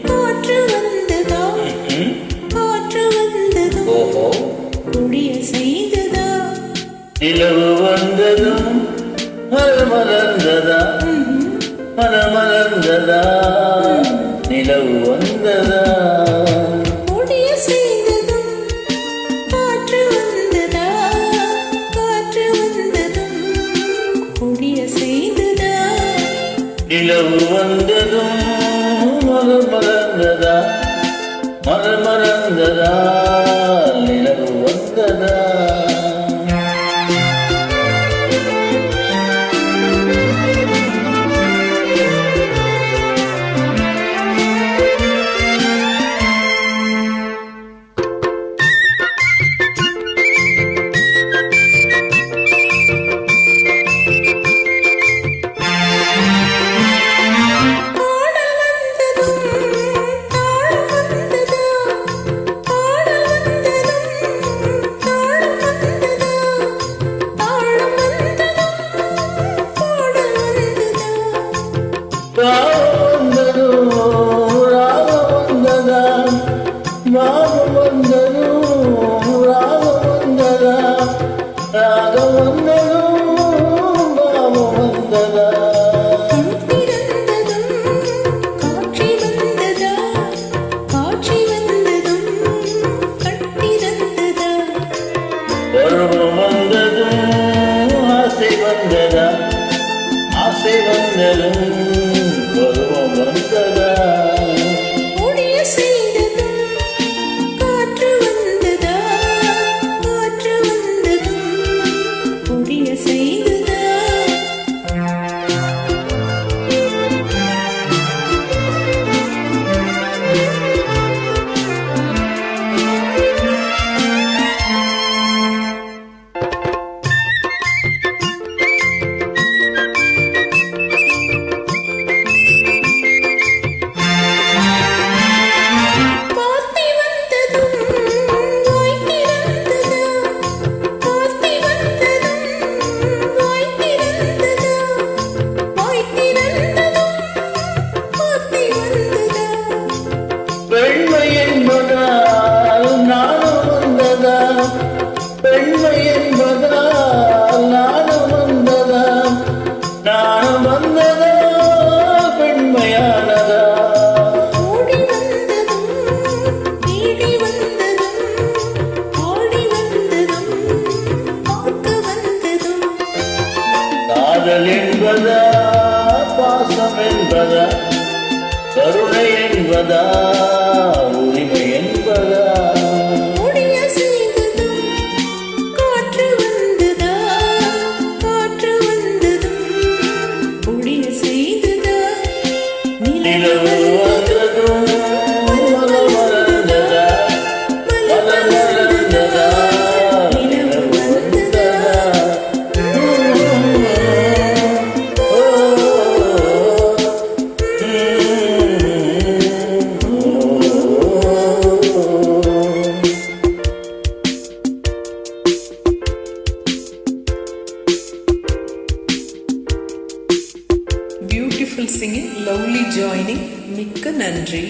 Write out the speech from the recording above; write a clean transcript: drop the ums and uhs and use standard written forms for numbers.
காற்று வந்ததா காற்று வந்ததோ முடிய செய்ததா நிலவு வந்ததும் மலர்ந்ததா மலர்ந்ததா நிலவு வந்ததா முடிய செய்ததும் காற்று வந்ததா காற்று வந்ததும் முடிய செய்ததா நிலவு வந்ததும் மலர்ந்ததா மலர்ந்ததா நிலவு வந்ததா ஆசை வந்ததும் பருவம் வந்ததா முடிய செய்ததும் காற்று வந்ததா காற்று வந்ததும் முடிய செய்ததா பெண்மை என்பதால் நானும் வந்ததா பெண்மை என்பதால் நானும் வந்ததா நானும் வந்ததா பெண்மையானதா ஓடி வந்ததும் தேடி வந்ததும் ஓடி வந்ததும் பார்க்க வந்ததும் காதல் என்பதா பாசம் என்பதா கருணை என்பதா உரிமை என்பதா முடிய செய்ததும் காற்று வந்ததா காற்று வந்ததும் முடிய செய்ததா நிலவு வந்ததும் மலர்ந்ததா மலர்ந்ததா நிலவு வந்ததா Beautiful singing, lovely joining. மிக்க நன்றி.